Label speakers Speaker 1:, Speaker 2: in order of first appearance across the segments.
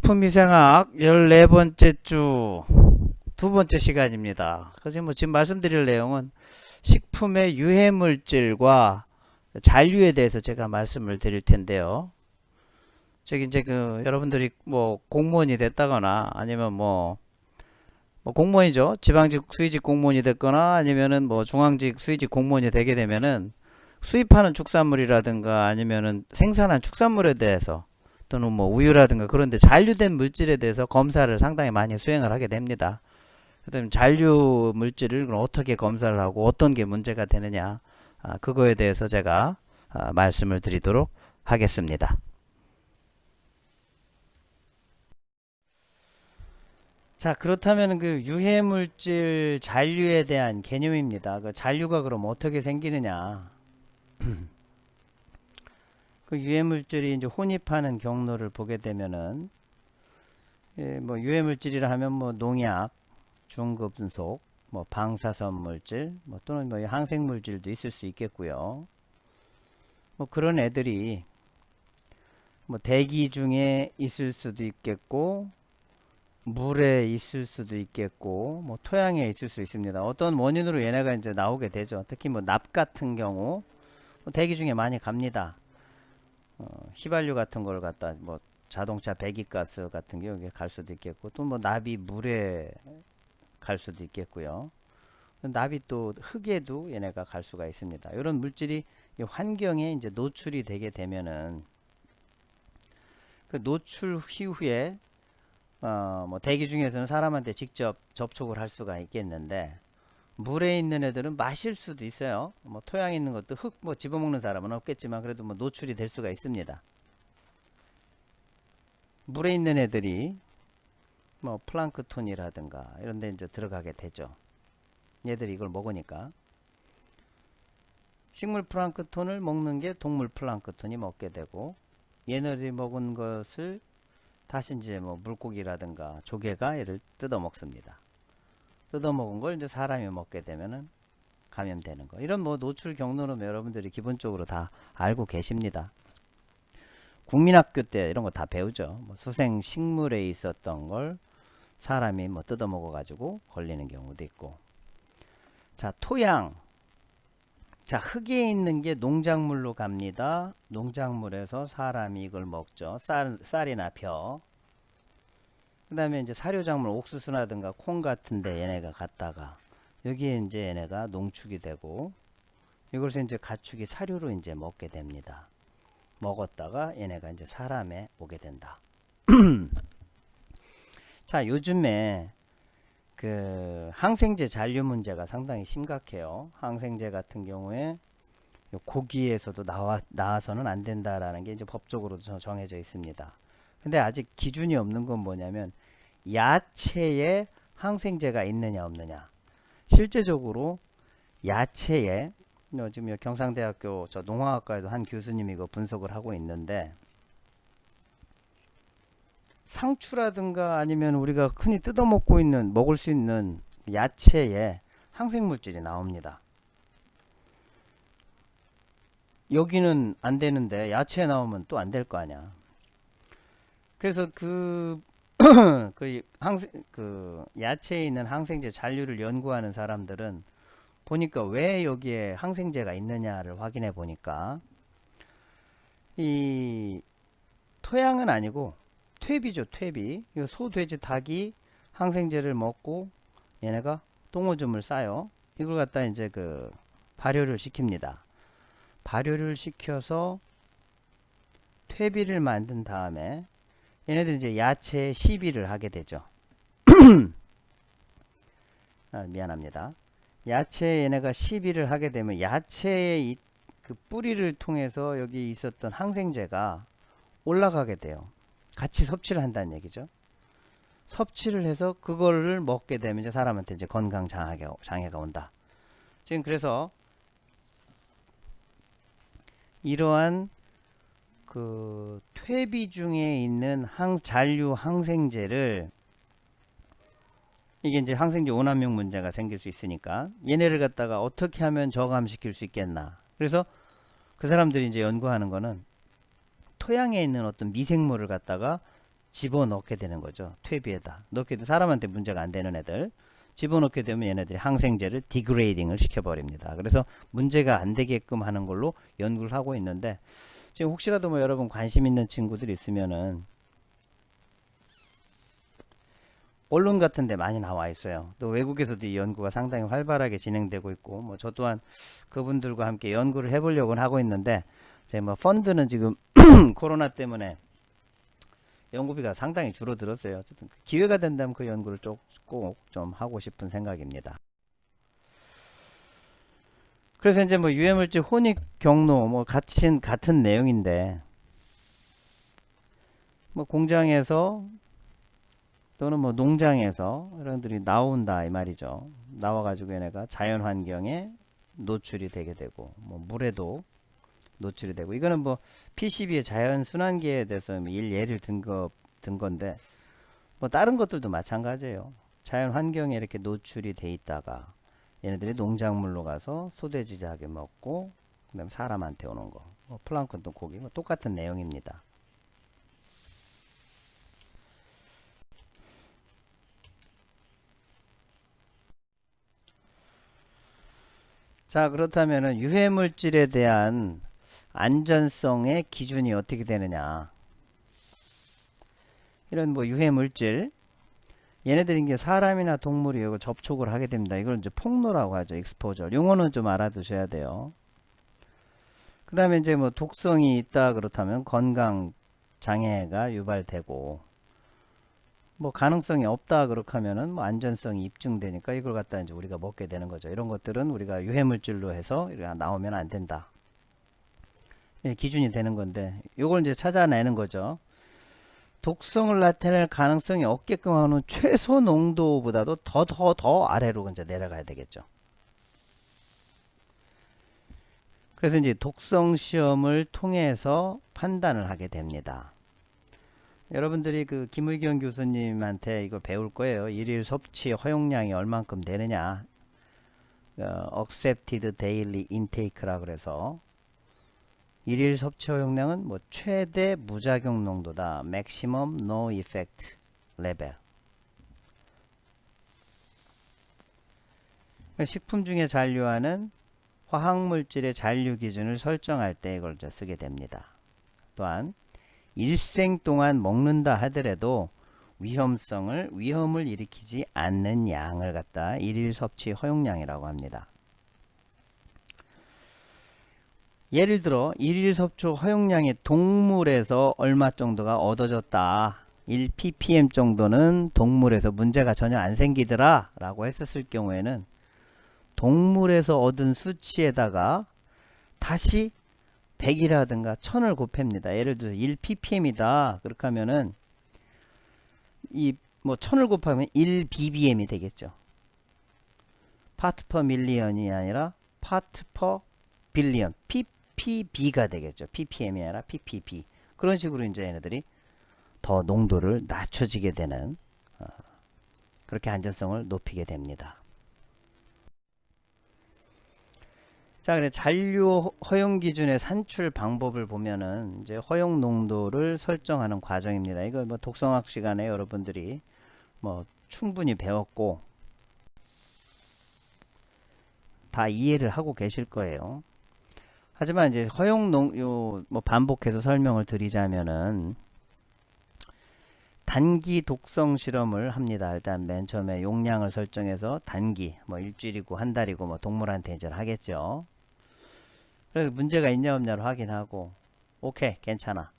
Speaker 1: 식품위생학 14번째 주 두 번째 시간입니다. 그래서 뭐 지금 말씀드릴 내용은 식품의 유해물질과 잔류에 대해서 제가 말씀을 드릴 텐데요. 저기 이제 여러분들이 뭐 공무원이 됐다거나 아니면 뭐 공무원이죠. 지방직 수의직 공무원이 됐거나 아니면은 뭐 중앙직 수의직 공무원이 되게 되면은 수입하는 축산물이라든가 아니면은 생산한 축산물에 대해서 또는 뭐 우유라든가 그런데 잔류된 물질에 대해서 검사를 상당히 많이 수행을 하게 됩니다. 그다음에 잔류 물질을 어떻게 검사를 하고 어떤 게 문제가 되느냐, 그거에 대해서 제가 말씀을 드리도록 하겠습니다. 자, 그렇다면 그 유해물질 잔류에 대한 개념입니다. 그 잔류가 그럼 어떻게 생기느냐? 그 유해물질이 이제 혼입하는 경로를 보게 되면은, 뭐 유해물질이라 하면 뭐 농약, 중금속, 뭐 방사선 물질, 뭐 또는 뭐 항생 물질도 있을 수 있겠고요. 뭐 그런 애들이 뭐 대기 중에 있을 수도 있겠고, 물에 있을 수도 있겠고, 뭐 토양에 있을 수 있습니다. 어떤 원인으로 얘네가 이제 나오게 되죠. 특히 뭐 납 같은 경우 뭐 대기 중에 많이 갑니다. 휘발유 같은 걸 갖다 뭐 자동차 배기가스 같은 게 여기 갈 수도 있겠고, 또 뭐 납이 물에 갈 수도 있겠고요. 납이 또 흙에도 얘네가 갈 수가 있습니다. 이런 물질이 환경에 이제 노출이 되게 되면은 그 노출 이후에 뭐 대기 중에서는 사람한테 직접 접촉을 할 수가 있겠는데, 물에 있는 애들은 마실 수도 있어요. 뭐 토양에 있는 것도 흙 뭐 집어먹는 사람은 없겠지만 그래도 뭐 노출이 될 수가 있습니다. 물에 있는 애들이 뭐 플랑크톤이라든가 이런 데 이제 들어가게 되죠. 얘들이 이걸 먹으니까. 식물 플랑크톤을 먹는 게 동물 플랑크톤이 먹게 되고, 얘네들이 먹은 것을 다시 이제 뭐 물고기라든가 조개가 얘를 뜯어 먹습니다. 뜯어 먹은 걸 이제 사람이 먹게 되면은 감염되는 거. 이런 뭐 노출 경로는 여러분들이 기본적으로 다 알고 계십니다. 국민학교 때 이런 거 다 배우죠. 뭐 수생 식물에 있었던 걸 사람이 뭐 뜯어 먹어 가지고 걸리는 경우도 있고. 자, 토양. 자, 흙에 있는 게 농작물로 갑니다. 농작물에서 사람이 이걸 먹죠. 쌀이나 벼. 그 다음에 이제 사료작물, 옥수수라든가 콩 같은데 얘네가 갔다가 여기에 이제 얘네가 농축이 되고, 이것을 이제 가축이 사료로 이제 먹게 됩니다. 먹었다가 얘네가 이제 사람에 오게 된다. 자, 요즘에 그 항생제 잔류 문제가 상당히 심각해요. 항생제 같은 경우에 고기에서도 나와서는 안 된다라는 게 이제 법적으로 정해져 있습니다. 근데 아직 기준이 없는 건 뭐냐면 야채에 항생제가 있느냐 없느냐. 실제적으로 야채에 지금 경상대학교 저 농화학과에도 한 교수님이 이거 분석을 하고 있는데, 상추라든가 아니면 우리가 흔히 뜯어먹고 있는 먹을 수 있는 야채에 항생물질이 나옵니다. 여기는 안 되는데 야채에 나오면 또 안 될 거 아니야. 그래서 그 야채에 있는 항생제 잔류를 연구하는 사람들은 보니까 왜 여기에 항생제가 있느냐를 확인해 보니까 이 토양은 아니고 퇴비죠, 퇴비. 소, 돼지, 닭이 항생제를 먹고 얘네가 똥오줌을 싸요. 이걸 갖다 이제 그 발효를 시킵니다. 발효를 시켜서 퇴비를 만든 다음에 얘네들 이제 야채에 시비를 하게 되죠. 미안합니다. 야채에 얘네가 시비를 하게 되면 야채의 그 뿌리를 통해서 여기 있었던 항생제가 올라가게 돼요. 같이 섭취를 한다는 얘기죠. 섭취를 해서 그거를 먹게 되면 이제 사람한테 이제 건강 장애가 온다. 지금 그래서 이러한 그 퇴비 중에 있는 잔류 항생제를, 이게 이제 항생제 오남용 문제가 생길 수 있으니까 얘네를 갖다가 어떻게 하면 저감시킬 수 있겠나. 그래서 그 사람들이 이제 연구하는 거는 토양에 있는 어떤 미생물을 갖다가 집어넣게 되는 거죠. 퇴비에다 넣게 되면 사람한테 문제가 안 되는 애들 집어넣게 되면 얘네들이 항생제를 디그레이딩을 시켜버립니다. 그래서 문제가 안 되게끔 하는 걸로 연구를 하고 있는데, 지금 혹시라도 뭐 여러분 관심 있는 친구들이 있으면은 언론 같은 데 많이 나와 있어요. 또 외국에서도 이 연구가 상당히 활발하게 진행되고 있고, 뭐 저 또한 그분들과 함께 연구를 해보려고 하고 있는데, 제 뭐 펀드는 지금 코로나 때문에 연구비가 상당히 줄어들었어요. 어쨌든 기회가 된다면 그 연구를 꼭 좀 하고 싶은 생각입니다. 그래서 이제 뭐 유해물질 혼입 경로 뭐 같은 내용인데, 뭐 공장에서 또는 뭐 농장에서 여러분들이 나온다 이 말이죠. 나와가지고 얘네가 자연 환경에 노출이 되게 되고, 뭐 물에도 노출이 되고, 이거는 뭐 PCB의 자연 순환계에 대해서 예를 든 건데, 뭐 다른 것들도 마찬가지예요. 자연 환경에 이렇게 노출이 돼 있다가 얘네들이 농작물로 가서 소돼지작에 먹고, 그다음 사람한테 오는 거, 뭐 플랑크톤 고기, 뭐 똑같은 내용입니다. 자, 그렇다면은 유해물질에 대한 안전성의 기준이 어떻게 되느냐? 이런 뭐 유해물질, 얘네들이 이제 사람이나 동물이 이거 접촉을 하게 됩니다. 이걸 이제 폭로라고 하죠. 익스포저. 용어는 좀 알아두셔야 돼요. 그 다음에 이제 뭐 독성이 있다 그렇다면 건강 장애가 유발되고, 뭐 가능성이 없다 그렇게 하면은 뭐 안전성이 입증되니까 이걸 갖다 이제 우리가 먹게 되는 거죠. 이런 것들은 우리가 유해물질로 해서 이렇게 나오면 안 된다. 기준이 되는 건데, 이걸 이제 찾아내는 거죠. 독성을 나타낼 가능성이 없게끔 하는 최소 농도보다도 더 아래로 이제 내려가야 되겠죠. 그래서 이제 독성 시험을 통해서 판단을 하게 됩니다. 여러분들이 그 김의경 교수님한테 이걸 배울 거예요. 일일 섭취 허용량이 얼만큼 되느냐. Accepted Daily Intake라 그래서 일일 섭취 허용량은 뭐 최대 무작용 농도다. Maximum No Effect Level. 식품 중에 잔류하는 화학물질의 잔류 기준을 설정할 때 이걸 이제 쓰게 됩니다. 또한 일생 동안 먹는다 하더라도 위험을 일으키지 않는 양을 갖다 일일 섭취 허용량이라고 합니다. 예를 들어 일일 섭취 허용량이 동물에서 얼마 정도가 얻어졌다, 1ppm 정도는 동물에서 문제가 전혀 안 생기더라 라고 했었을 경우에는 동물에서 얻은 수치에다가 다시 100이라든가 1000을 곱합니다. 예를 들어서 1ppm이다 그렇게 하면은 이 뭐 1000을 곱하면 1ppm이 되겠죠. 파트 퍼 밀리언이 아니라 파트 퍼 빌리언, ppb가 되겠죠. ppm이 아니라 ppb. 그런 식으로 이제 얘네들이 더 농도를 낮춰지게 되는, 그렇게 안전성을 높이게 됩니다. 자, 그래 잔류 허용 기준의 산출 방법을 보면은 이제 허용 농도를 설정하는 과정입니다. 이거 뭐 독성학 시간에 여러분들이 뭐 충분히 배웠고 다 이해를 하고 계실 거예요. 하지만 이제 뭐 반복해서 설명을 드리자면은 단기 독성 실험을 합니다. 일단 맨 처음에 용량을 설정해서 단기, 뭐 일주일이고 한 달이고 뭐 동물한테 이제 하겠죠. 그래서 문제가 있냐 없냐를 확인하고 오케이 괜찮아.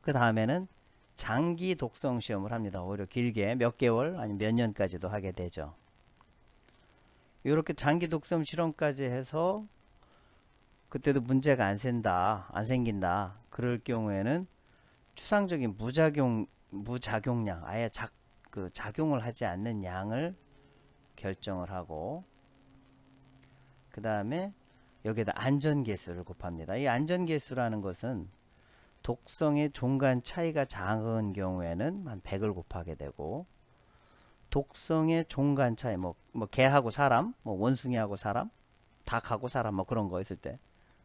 Speaker 1: 그 다음에는 장기 독성 시험을 합니다. 오히려 길게 몇 개월 아니면 몇 년까지도 하게 되죠. 이렇게 장기 독성 실험까지 해서 그때도 문제가 안 생긴다 그럴 경우에는 추상적인 무작용량, 아예 작용을 하지 않는 양을 결정을 하고, 그 다음에 여기에다 안전계수를 곱합니다. 이 안전계수라는 것은 독성의 종간 차이가 작은 경우에는 한 100을 곱하게 되고, 독성의 종간 차이, 뭐 개하고 사람, 뭐 원숭이하고 사람, 닭하고 사람, 뭐 그런 거 있을 때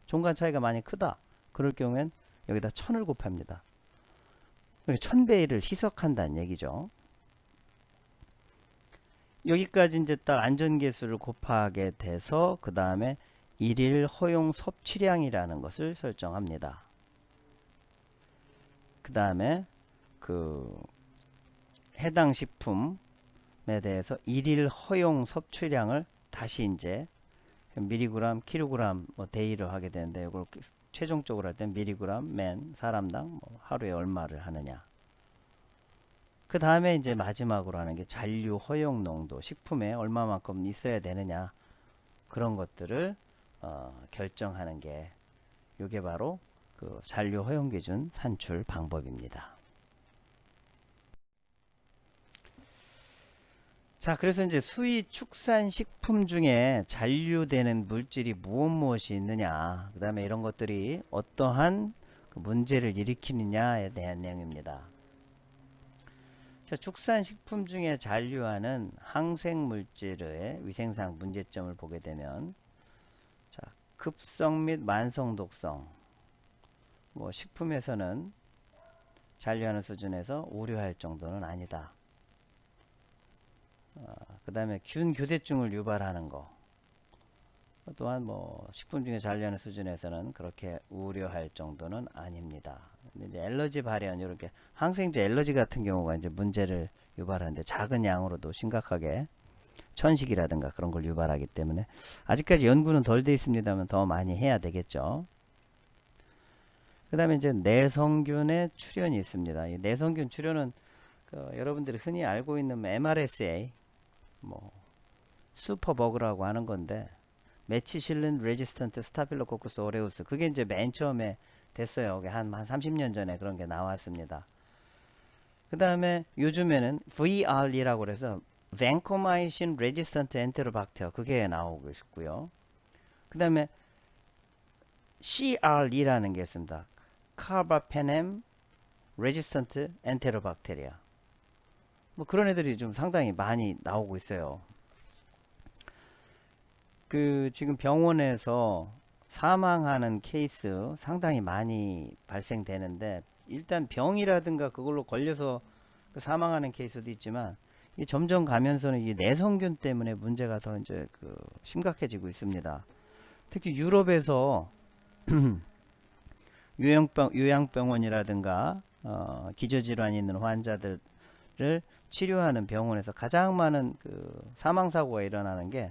Speaker 1: 종간 차이가 많이 크다 그럴 경우엔 여기다 1000을 곱합니다. 1000배를 희석한다는 얘기죠. 여기까지 이제 딱 안전계수를 곱하게 돼서 그 다음에 일일 허용 섭취량이라는 것을 설정합니다. 그 다음에 그 해당 식품에 대해서 일일 허용 섭취량을 다시 이제 미리그램, 킬로그램 뭐 대의를 하게 되는데 이걸 최종적으로 할 때 미리그램 맨 사람당 뭐 하루에 얼마를 하느냐. 그 다음에 이제 마지막으로 하는 게 잔류 허용 농도, 식품에 얼마만큼 있어야 되느냐, 그런 것들을 결정하는 게 이게 바로 그 잔류 허용 기준 산출 방법입니다. 자, 그래서 이제 수입 축산 식품 중에 잔류되는 물질이 무엇이 있느냐, 그 다음에 이런 것들이 어떠한 그 문제를 일으키느냐에 대한 내용입니다. 자, 축산식품 중에 잔류하는 항생물질의 위생상 문제점을 보게 되면, 자, 급성 및 만성 독성, 뭐 식품에서는 잔류하는 수준에서 우려할 정도는 아니다. 그 다음에 균 교대증을 유발하는 거, 또한 뭐 식품 중에 잔류하는 수준에서는 그렇게 우려할 정도는 아닙니다. 근데 이제 알러지 발현, 이렇게 항생제 알러지 같은 경우가 이제 문제를 유발하는데 작은 양으로도 심각하게 천식이라든가 그런 걸 유발하기 때문에 아직까지 연구는 덜 돼 있습니다만 더 많이 해야 되겠죠. 그 다음에 이제 내성균의 출현이 있습니다. 이 내성균 출현은 여러분들이 흔히 알고 있는 MRSA, 뭐 슈퍼버그라고 하는 건데, 메치실린 레지스턴트 스타필로코쿠스 오레우스, 그게 이제 맨 처음에 됐어요. 한 30년 전에 그런 게 나왔습니다. 그 다음에 요즘에는 VRE라고 그래서 Vancomycin Resistant Enterobacter, 그게 나오고 있고요. 그 다음에 CRE라는 게 있습니다. Carbapenem Resistant Enterobacteria. 뭐 그런 애들이 좀 상당히 많이 나오고 있어요. 그 지금 병원에서 사망하는 케이스 상당히 많이 발생되는데, 일단 병이라든가 그걸로 걸려서 사망하는 케이스도 있지만, 이 점점 가면서는 이 내성균 때문에 문제가 더 이제 심각해지고 있습니다. 특히 유럽에서 요양병원이라든가 기저질환이 있는 환자들을 치료하는 병원에서 가장 많은 사망사고가 일어나는 게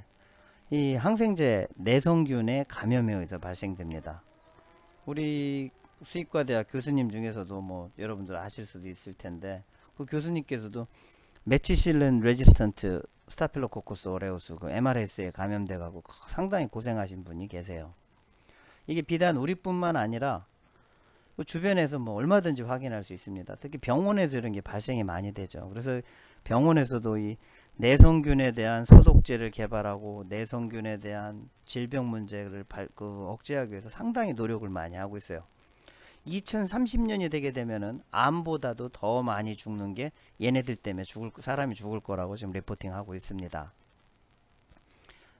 Speaker 1: 이 항생제 내성균의 감염에 의해서 발생됩니다. 우리 수의과대학 교수님 중에서도 뭐 여러분들 아실 수도 있을 텐데, 그 교수님께서도 메치실린 레지스턴트 스타필로코쿠스 오레우스 그 MRS에 감염돼 가고 상당히 고생하신 분이 계세요. 이게 비단 우리뿐만 아니라 그 주변에서 뭐 얼마든지 확인할 수 있습니다. 특히 병원에서 이런 게 발생이 많이 되죠. 그래서 병원에서도 이 내성균에 대한 소독제를 개발하고 내성균에 대한 질병 문제를 억제하기 위해서 상당히 노력을 많이 하고 있어요. 2030년이 되게 되면은 암보다도 더 많이 죽는 게 얘네들 때문에 사람이 죽을 거라고 지금 리포팅하고 있습니다.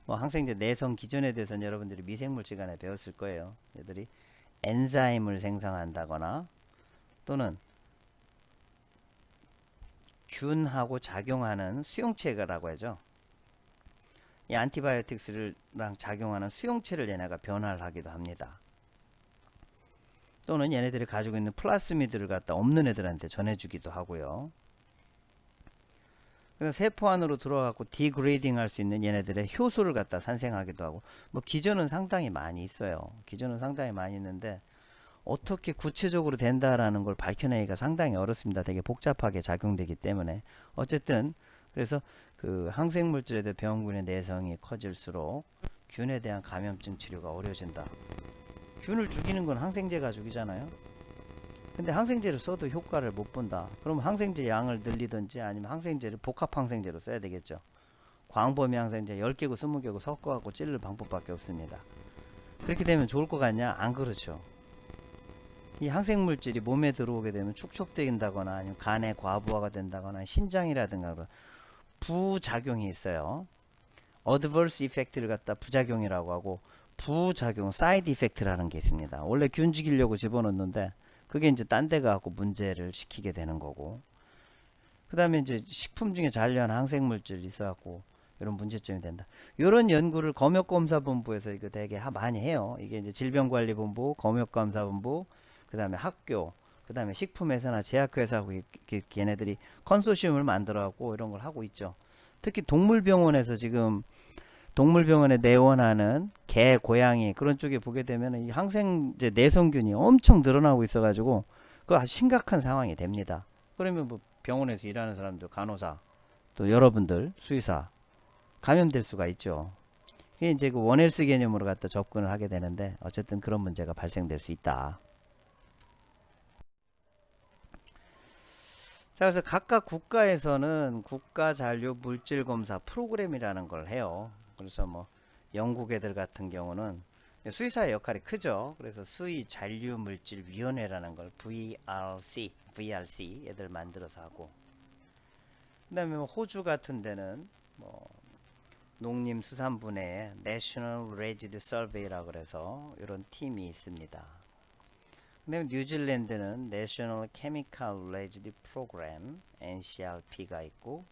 Speaker 1: 뭐 항생제 내성 기전에 대해서는 여러분들이 미생물 시간에 배웠을 거예요. 얘들이 엔자임을 생성한다거나 또는 균하고 작용하는 수용체라고 하죠. 이 안티바이오틱스랑 작용하는 수용체를 얘네가 변화를 하기도 합니다. 또는 얘네들이 가지고 있는 플라스미드를 갖다 없는 애들한테 전해주기도 하고요. 그래서 세포 안으로 들어가고 디그레이딩 할 수 있는 얘네들의 효소를 갖다 산생하기도 하고, 뭐 기전은 상당히 많이 있어요. 기전은 상당히 많이 있는데 어떻게 구체적으로 된다라는 걸 밝혀내기가 상당히 어렵습니다. 되게 복잡하게 작용되기 때문에. 어쨌든 그래서 그 항생물질에 대한 병균의 내성이 커질수록 균에 대한 감염증 치료가 어려워진다. 균을 죽이는 건 항생제가 죽이잖아요. 근데 항생제를 써도 효과를 못 본다. 그럼 항생제 양을 늘리든지 아니면 항생제를 복합 항생제로 써야 되겠죠. 광범위 항생제 10개고 20개고 섞어갖고 찌를 방법밖에 없습니다. 그렇게 되면 좋을 것 같냐? 안 그렇죠. 이 항생물질이 몸에 들어오게 되면 축적된다거나 아니면 간에 과부하가 된다거나 신장이라든가 부작용이 있어요. Adverse Effect를 갖다 부작용이라고 하고, 부작용, 사이드 이펙트라는 게 있습니다. 원래 균 죽이려고 집어넣는데 그게 이제 딴 데 가고 문제를 시키게 되는 거고. 그 다음에 이제 식품 중에 잔류한 항생물질이 있어갖고 이런 문제점이 된다. 이런 연구를 검역검사본부에서 이거 되게 많이 해요. 이게 이제 질병관리본부, 검역감사본부, 그 다음에 학교, 그 다음에 식품회사나 제약회사하고 걔네들이 컨소시엄을 만들어갖고 이런 걸 하고 있죠. 특히 동물병원에서 지금 동물병원에 내원하는 개, 고양이 그런 쪽에 보게 되면 이 항생제 내성균이 엄청 늘어나고 있어가지고 그 심각한 상황이 됩니다. 그러면 뭐 병원에서 일하는 사람들, 간호사, 또 여러분들 수의사 감염될 수가 있죠. 이게 이제 그 원헬스 개념으로 갖다 접근을 하게 되는데 어쨌든 그런 문제가 발생될 수 있다. 자, 그래서 각각 국가에서는 국가 잔류 물질 검사 프로그램이라는 걸 해요. 그래서 뭐 영국 애들 같은 경우는 수의사의 역할이 크죠. 그래서 수의 잔류 물질 위원회라는 걸 VRC 애들 만들어서 하고, 그다음에 뭐 호주 같은 데는 뭐 농림수산부의 National Resid Survey라고 그래서 이런 팀이 있습니다. 그다음에 뉴질랜드는 National Chemical Resid Program NCRP가 있고,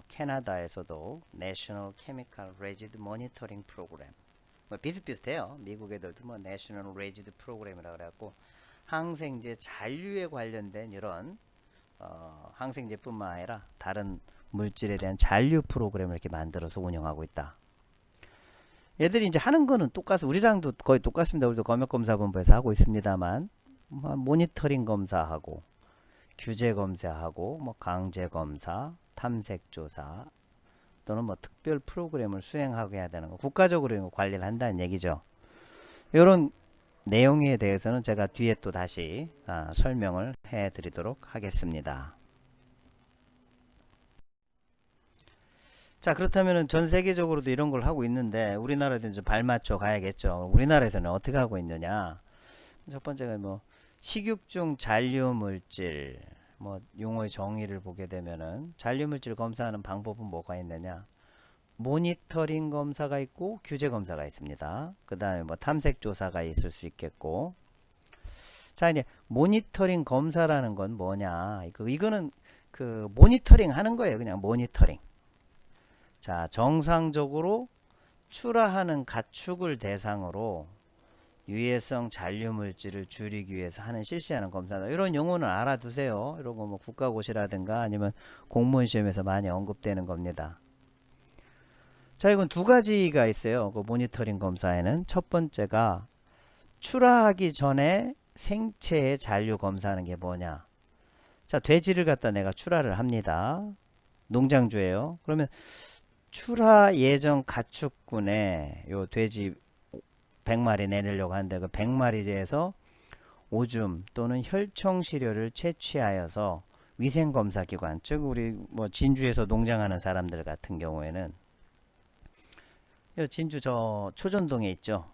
Speaker 1: 캐나다에서도 National Chemical Resid Monitoring Program 뭐 비슷비슷해요. 미국 애들도 뭐 National Resid Program이라고 그래갖고 항생제 잔류에 관련된 이런 항생제뿐만 아니라 다른 물질에 대한 잔류 프로그램을 이렇게 만들어서 운영하고 있다. 얘들이 이제 하는 거는 똑같아. 우리랑도 거의 똑같습니다. 우리도 검역검사본부에서 하고 있습니다만, 모니터링 검사하고, 규제 검사하고, 뭐 강제 검사, 탐색 조사, 또는 뭐 특별 프로그램을 수행하고 해야 되는 거, 국가적으로 관리를 한다는 얘기죠. 이런 내용에 대해서는 제가 뒤에 또 다시 설명을 해 드리도록 하겠습니다. 자, 그렇다면 전 세계적으로도 이런 걸 하고 있는데 우리나라도 이제 발맞춰 가야겠죠. 우리나라에서는 어떻게 하고 있느냐? 첫 번째가 뭐 식육중 잔류물질, 뭐 용어의 정의를 보게 되면은 잔류물질 검사하는 방법은 뭐가 있느냐? 모니터링 검사가 있고 규제 검사가 있습니다. 그 다음에 뭐 탐색 조사가 있을 수 있겠고. 자, 이제 모니터링 검사라는 건 뭐냐? 이거는 그 모니터링 하는 거예요. 그냥 모니터링. 자, 정상적으로 출하하는 가축을 대상으로 유해성 잔류물질을 줄이기 위해서 실시하는 검사다. 이런 용어는 알아두세요. 이런 거 뭐 국가고시라든가 아니면 공무원 시험에서 많이 언급되는 겁니다. 자, 이건 두 가지가 있어요. 그 모니터링 검사에는 첫 번째가 출하하기 전에 생체의 잔류 검사하는 게 뭐냐. 자, 돼지를 갖다 내가 출하를 합니다. 농장주예요. 그러면 출하 예정 가축군에 요 돼지 100마리 내려고 하는데 그 100마리에서 오줌 또는 혈청 시료를 채취하여서 위생검사기관, 즉 우리 뭐 진주에서 농장하는 사람들 같은 경우에는 진주 저 초전동에 있죠.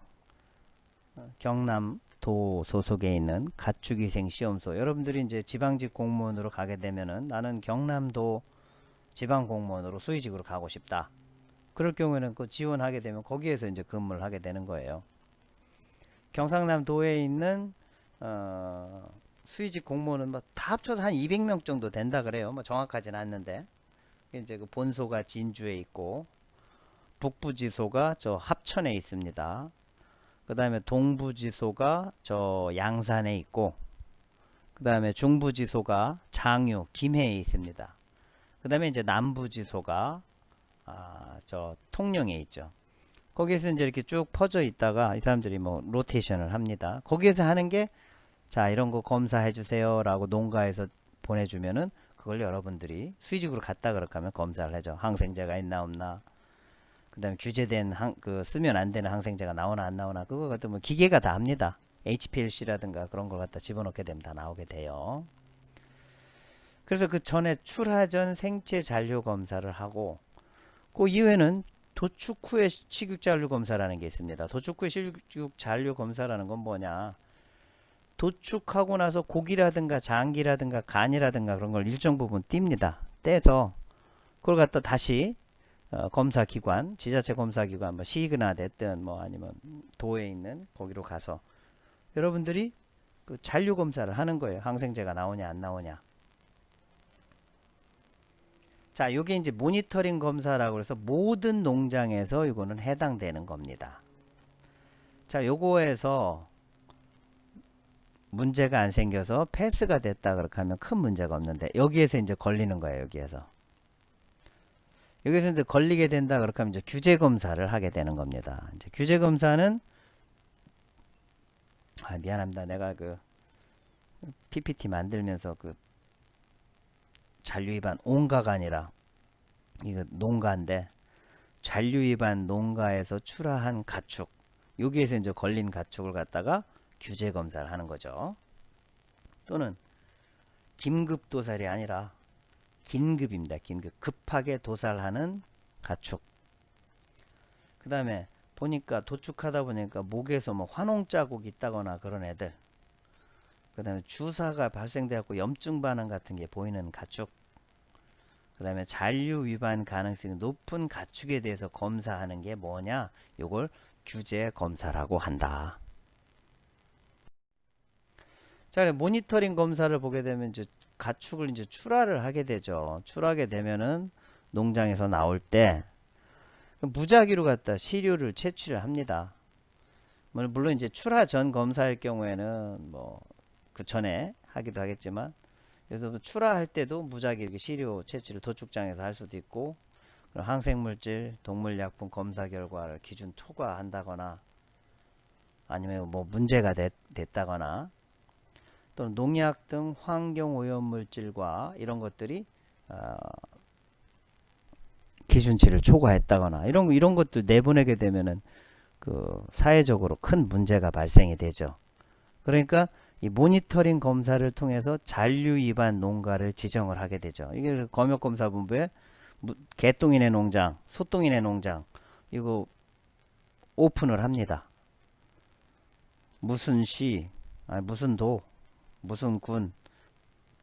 Speaker 1: 경남도 소속에 있는 가축위생시험소. 여러분들이 이제 지방직 공무원으로 가게 되면은 나는 경남도 지방공무원으로 수의직으로 가고 싶다. 그럴 경우에는 그 지원하게 되면 거기에서 이제 근무를 하게 되는 거예요. 경상남도에 있는 수의직 공무원은 뭐 다 합쳐서 한 200명 정도 된다 그래요. 뭐 정확하진 않는데 이제 그 본소가 진주에 있고 북부지소가 저 합천에 있습니다. 그 다음에 동부지소가 저 양산에 있고, 그 다음에 중부지소가 장유 김해에 있습니다. 그 다음에 이제 남부지소가 저 통영에 있죠. 거기에서 이제 이렇게 쭉 퍼져 있다가 이 사람들이 뭐 로테이션을 합니다. 거기에서 하는 게 자, 이런 거 검사해 주세요 라고 농가에서 보내주면은 그걸 여러분들이 수의직으로 갔다 그렇게 하면 검사를 하죠. 항생제가 있나 없나, 그 다음에 규제된 쓰면 안 되는 항생제가 나오나 안 나오나, 그거 갖다 뭐 기계가 다 합니다. HPLC라든가 그런 걸 갖다 집어넣게 되면 다 나오게 돼요. 그래서 그 전에 출하 전 생체 잔류 검사를 하고, 그 이후에는 도축 후의 식육 잔류 검사라는 게 있습니다. 도축 후의 식육 잔류 검사라는 건 뭐냐? 도축하고 나서 고기라든가 장기라든가 간이라든가 그런 걸 일정 부분 띱니다. 떼서 그걸 갖다 다시 검사기관, 지자체 검사기관, 뭐 시그나 됐든 뭐 아니면 도에 있는 거기로 가서 여러분들이 그 잔류 검사를 하는 거예요. 항생제가 나오냐 안 나오냐. 자, 요게 이제 모니터링 검사라고 해서 모든 농장에서 이거는 해당되는 겁니다. 자, 요거에서 문제가 안 생겨서 패스가 됐다 그렇게 하면 큰 문제가 없는데, 여기에서 이제 걸리는 거예요. 여기에서 이제 걸리게 된다 그렇게 하면 이제 규제 검사를 하게 되는 겁니다. 이제 규제 검사는, 미안합니다. 내가 그 PPT 만들면서 그 잔류 위반 온가가 아니라 이거 농가인데, 잔류 위반 농가에서 출하한 가축, 여기에서 이제 걸린 가축을 갖다가 규제 검사를 하는 거죠. 또는 긴급 도살이 아니라 긴급입니다. 긴급, 급하게 도살하는 가축. 그 다음에 보니까 도축하다 보니까 목에서 뭐 화농 자국이 있다거나 그런 애들, 그 다음에 주사가 발생되었고 염증 반응 같은 게 보이는 가축, 그 다음에 잔류 위반 가능성이 높은 가축에 대해서 검사하는 게 뭐냐, 요걸 규제 검사라고 한다. 자, 모니터링 검사를 보게 되면 이제 가축을 이제 출하를 하게 되죠. 출하게 되면은 농장에서 나올 때 무작위로 갖다 시료를 채취를 합니다. 물론 이제 출하 전 검사일 경우에는 뭐 그 전에 하기도 하겠지만, 그래서 출하할 때도 무작위 시료 채취를 도축장에서 할 수도 있고, 항생물질, 동물약품 검사 결과를 기준 초과한다거나, 아니면 뭐 문제가 됐다거나, 또는 농약 등 환경오염물질과 이런 것들이 기준치를 초과했다거나, 이런 것들 내보내게 되면은 그 사회적으로 큰 문제가 발생이 되죠. 그러니까 이 모니터링 검사를 통해서 잔류 위반 농가를 지정을 하게 되죠. 이게 검역검사본부에 개똥이네 농장, 소똥이네 농장, 이거 오픈을 합니다. 무슨 시, 무슨 도, 무슨 군,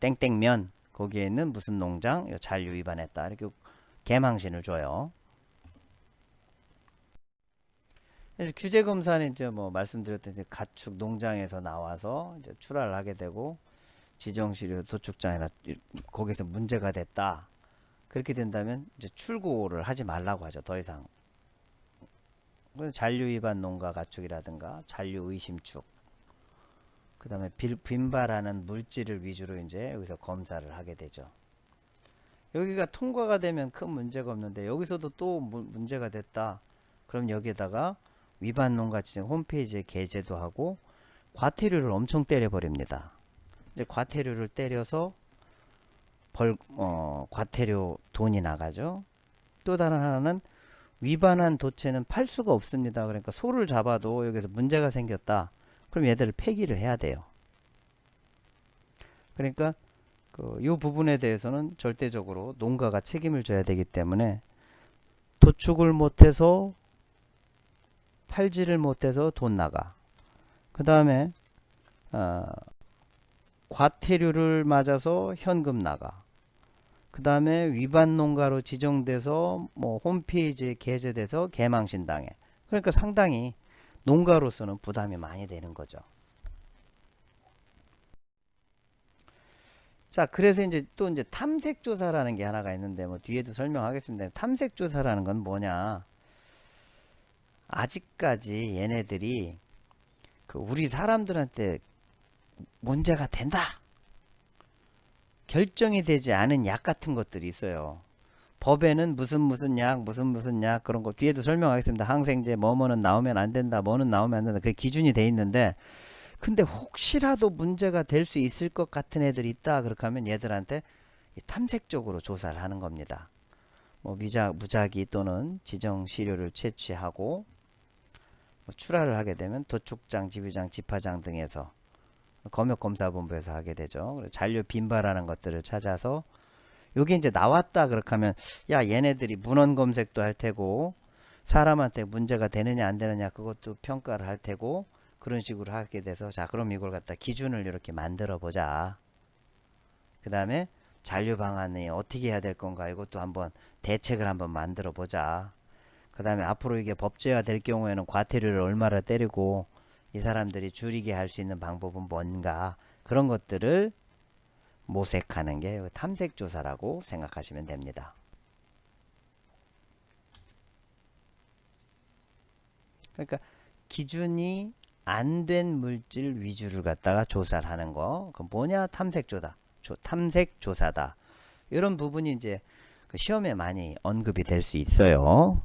Speaker 1: 땡땡면, 거기에 있는 무슨 농장 잔류 위반했다, 이렇게 개망신을 줘요. 규제 검사는 이제 뭐 말씀드렸던 이제 가축 농장에서 나와서 이제 출하를 하게 되고, 지정시료 도축장이나 거기서 문제가 됐다, 그렇게 된다면 이제 출고를 하지 말라고 하죠. 더 이상. 잔류 위반 농가 가축이라든가 잔류 의심축, 그 다음에 빈발하는 물질을 위주로 이제 여기서 검사를 하게 되죠. 여기가 통과가 되면 큰 문제가 없는데, 여기서도 또 문제가 됐다, 그럼 여기에다가 위반 농가 지정 홈페이지에 게재도 하고 과태료를 엄청 때려버립니다. 이제 과태료를 때려서 과태료 돈이 나가죠. 또 다른 하나는 위반한 도체는 팔 수가 없습니다. 그러니까 소를 잡아도 여기서 문제가 생겼다, 그럼 얘들을 폐기를 해야 돼요. 그러니까 이 부분에 대해서는 절대적으로 농가가 책임을 져야 되기 때문에, 도축을 못해서 팔지를 못해서 돈 나가, 그 다음에 과태료를 맞아서 현금 나가, 그 다음에 위반 농가로 지정돼서 뭐 홈페이지에 게재돼서 개망신 당해. 그러니까 상당히 농가로서는 부담이 많이 되는 거죠. 자, 그래서 이제 또 이제 탐색조사라는 게 하나가 있는데, 뭐 뒤에도 설명하겠습니다. 탐색조사라는 건 뭐냐, 아직까지 얘네들이 그 우리 사람들한테 문제가 된다, 결정이 되지 않은 약 같은 것들이 있어요. 법에는 무슨 약, 무슨 약, 그런 거 뒤에도 설명하겠습니다. 항생제 뭐는 나오면 안 된다, 뭐는 나오면 안 된다, 그 기준이 돼 있는데, 근데 혹시라도 문제가 될 수 있을 것 같은 애들이 있다, 그렇게 하면 얘들한테 탐색적으로 조사를 하는 겁니다. 뭐 무작위 또는 지정 시료를 채취하고, 출하를 하게 되면 도축장, 지휘장, 집화장 등에서 검역검사본부에서 하게 되죠. 잔류 빈발하는 것들을 찾아서, 요게 이제 나왔다 그렇게 하면, 야, 얘네들이 문헌 검색도 할 테고, 사람한테 문제가 되느냐 안 되느냐 그것도 평가를 할 테고, 그런 식으로 하게 돼서, 자, 그럼 이걸 갖다 기준을 이렇게 만들어 보자. 그 다음에 잔류 방안이 어떻게 해야 될 건가, 이것도 한번 대책을 한번 만들어 보자. 그 다음에 앞으로 이게 법제화 될 경우에는 과태료를 얼마나 때리고 이 사람들이 줄이게 할 수 있는 방법은 뭔가, 그런 것들을 모색하는 게 탐색조사라고 생각하시면 됩니다. 그러니까 기준이 안 된 물질 위주를 갖다가 조사를 하는 거, 그 뭐냐? 탐색조사다. 이런 부분이 이제 그 시험에 많이 언급이 될 수 있어요.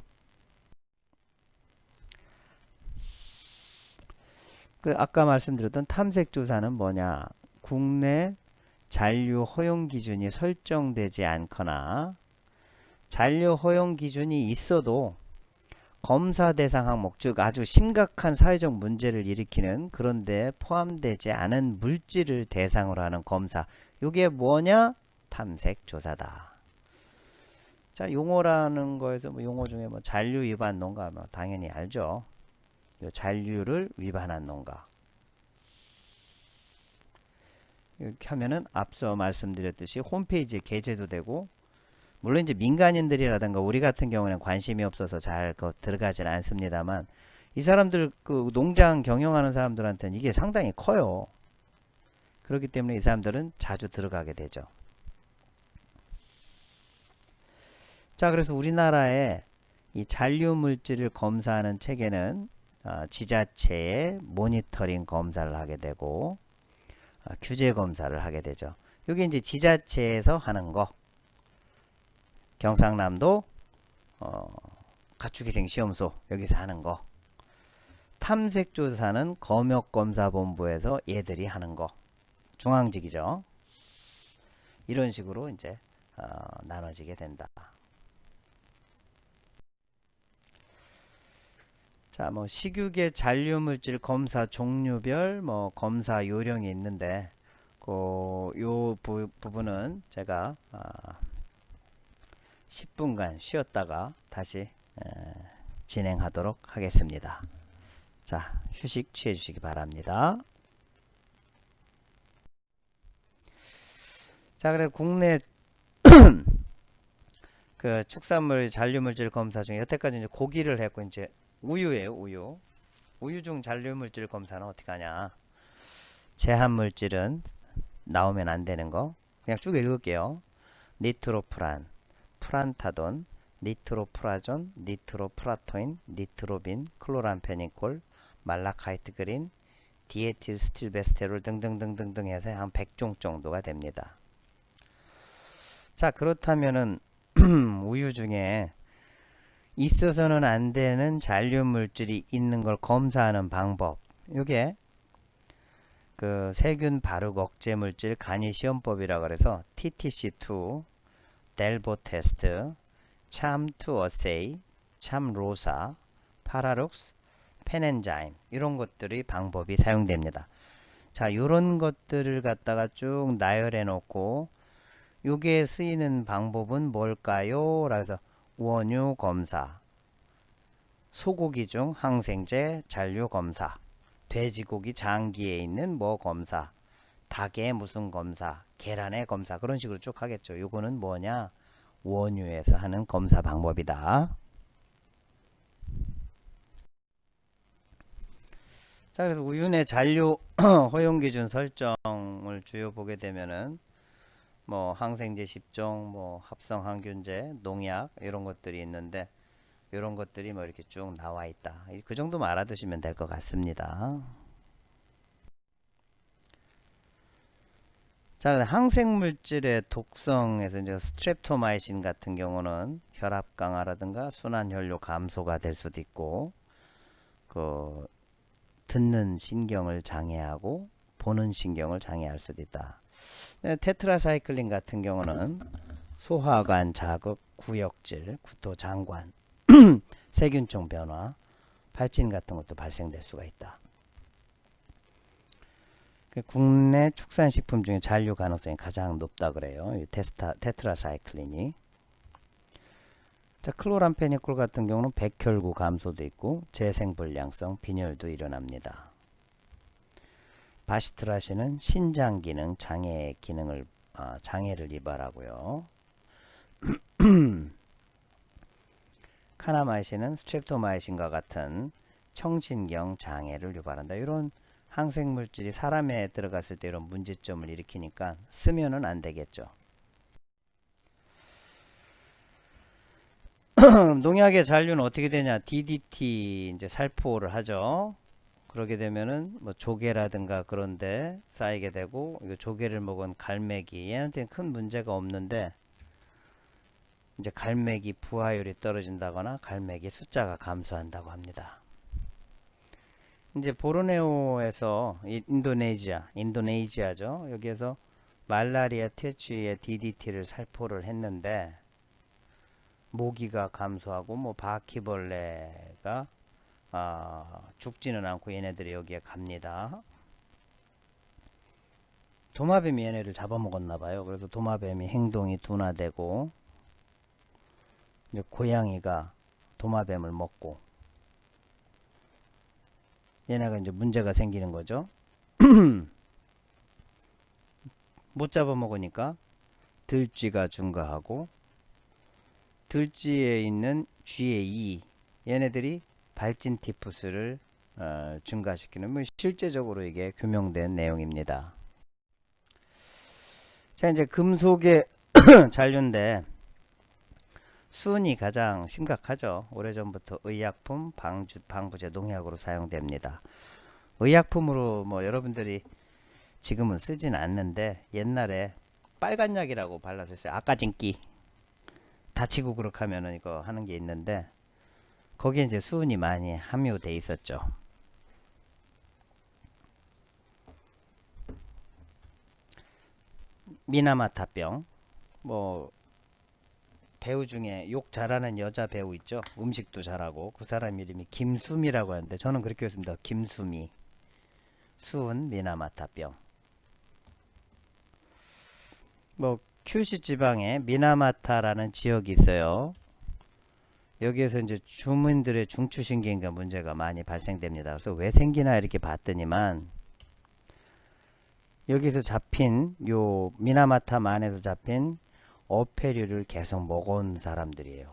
Speaker 1: 그 아까 말씀드렸던 탐색조사는 뭐냐? 국내 잔류 허용 기준이 설정되지 않거나 잔류 허용 기준이 있어도 검사 대상 항목, 즉 아주 심각한 사회적 문제를 일으키는 그런데 포함되지 않은 물질을 대상으로 하는 검사, 이게 뭐냐? 탐색조사다. 자, 용어라는 거에서 뭐 용어 중에 뭐 잔류 위반 농가, 뭐 당연히 알죠. 잔류를 위반한 농가. 이렇게 하면은 앞서 말씀드렸듯이 홈페이지에 게재도 되고, 물론 이제 민간인들이라든가 우리 같은 경우는 관심이 없어서 잘 들어가지는 않습니다만, 이 사람들 그 농장 경영하는 사람들한테는 이게 상당히 커요. 그렇기 때문에 이 사람들은 자주 들어가게 되죠. 자, 그래서 우리나라에 이 잔류 물질을 검사하는 체계는 지자체의 모니터링 검사를 하게 되고 규제 검사를 하게 되죠. 이게 이제 지자체에서 하는 거. 경상남도 가축위생시험소 여기서 하는 거. 탐색조사는 검역검사본부에서 얘들이 하는 거. 중앙직이죠. 이런 식으로 이제 나눠지게 된다. 자, 뭐 식육의 잔류물질 검사 종류별 뭐 검사 요령이 있는데 요 부분은 제가 10분간 쉬었다가 다시 진행하도록 하겠습니다. 자, 휴식 취해 주시기 바랍니다. 자, 그래 국내 그 축산물 잔류물질 검사 중에 여태까지 이제 고기를 했고, 이제 우유예요. 우유 중 잔류물질 검사는 어떻게 하냐? 제한물질은 나오면 안 되는 거 그냥 쭉 읽을게요. 니트로프란, 프란타돈, 니트로프라존, 니트로프라토인, 니트로빈, 클로람페니콜, 말라카이트 그린, 디에틸 스틸베스테롤 등등등등등 해서 한 100종 정도가 됩니다. 자, 그렇다면은 우유 중에 있어서는 안 되는 잔류 물질이 있는 걸 검사하는 방법, 이게 그 세균 발육 억제 물질 간이 시험법이라 그래서 TTC2, 델보 테스트, 참2 어세이, 참로사, 파라룩스, 페넨자임, 이런 것들이 방법이 사용됩니다. 자, 이런 것들을 갖다가 쭉 나열해 놓고 요게 쓰이는 방법은 뭘까요? 라서 원유 검사, 소고기 중 항생제 잔류 검사, 돼지고기 장기에 있는 뭐 검사, 닭의 무슨 검사, 계란의 검사, 그런 식으로 쭉 하겠죠. 요거는 뭐냐? 원유에서 하는 검사 방법이다. 자, 그래서 우유의 잔류 허용 기준 설정을 주요 보게 되면은 뭐 항생제 10종, 뭐 합성 항균제, 농약 이런 것들이 있는데, 이런 것들이 뭐 이렇게 쭉 나와 있다. 그 정도만 알아두시면 될 것 같습니다. 자, 항생물질의 독성에서 이제 스트랩토마이신 같은 경우는 혈압 강화라든가 순환혈류 감소가 될 수도 있고, 그 듣는 신경을 장애하고 보는 신경을 장애할 수도 있다. 테트라사이클린 같은 경우는 소화관 자극, 구역질, 구토, 장관, 세균총 변화, 발진 같은 것도 발생될 수가 있다. 국내 축산식품 중에 잔류 가능성이 가장 높다 그래요. 이 테트라사이클린이. 자, 클로람페니콜 같은 경우는 백혈구 감소도 있고 재생불량성 빈혈도 일어납니다. 바시트라신은 신장 기능 장애의 기능을 장애를 유발하고요. 카나마이신은 스트랩토마이신과 같은 청신경 장애를 유발한다. 이런 항생물질이 사람에 들어갔을 때 이런 문제점을 일으키니까 쓰면은 안 되겠죠. 농약의 잔류는 어떻게 되냐? DDT 이제 살포를 하죠. 그러게 되면은 뭐 조개라든가 그런데 쌓이게 되고, 이거 조개를 먹은 갈매기 얘한테는 큰 문제가 없는데 이제 갈매기 부화율이 떨어진다거나 갈매기 숫자가 감소한다고 합니다. 이제 보르네오에서 인도네시아죠. 여기에서 말라리아 퇴치에 DDT를 살포를 했는데 모기가 감소하고 뭐 바퀴벌레가 죽지는 않고 얘네들이 여기에 갑니다. 도마뱀이 얘네를 잡아먹었나봐요. 그래서 도마뱀이 행동이 둔화되고 이제 고양이가 도마뱀을 먹고 얘네가 이제 문제가 생기는 거죠. 못 잡아먹으니까 들쥐가 증가하고, 들쥐에 있는 쥐의 얘네들이 발진 티푸스를 증가시키는, 뭐 실제적으로 이게 규명된 내용입니다. 자, 이제 금속의 잔류인데 수은이 가장 심각하죠. 오래전부터 의약품, 방부제, 농약으로 사용됩니다. 의약품으로 뭐 여러분들이 지금은 쓰진 않는데 옛날에 빨간 약이라고 발라서 써요. 아까진기 다치고 그렇게 하면은 이거 하는 게 있는데 거기에 이제 수은이 많이 함유돼 있었죠. 미나마타병, 뭐 배우 중에 욕 잘하는 여자 배우 있죠. 음식도 잘하고 그 사람 이름이 김수미라고 하는데 저는 그렇게 했습니다. 김수미. 수은 미나마타병. 뭐 큐슈 지방에 미나마타라는 지역이 있어요. 여기에서 이제 주민들의 중추신경과 문제가 많이 발생됩니다. 그래서 왜 생기나 이렇게 봤더니만 여기서 잡힌 요 미나마탐 안에서 잡힌 어패류를 계속 먹어온 사람들이에요.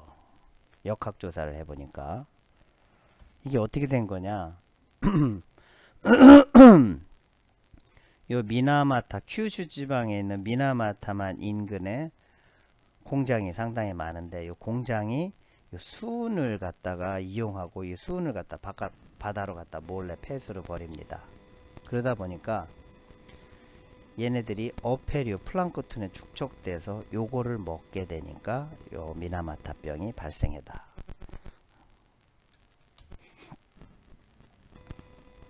Speaker 1: 역학조사를 해보니까 이게 어떻게 된 거냐? 요 미나마타 큐슈 지방에 있는 미나마타만 인근에 공장이 상당히 많은데 요 공장이 요 수은을 갖다가 이용하고 이 수은을 갖다 바깥 바다로 갖다 몰래 폐수를 버립니다. 그러다 보니까 얘네들이 어패류 플랑크톤에 축적돼서 요거를 먹게 되니까 요 미나마타병이 발생했다.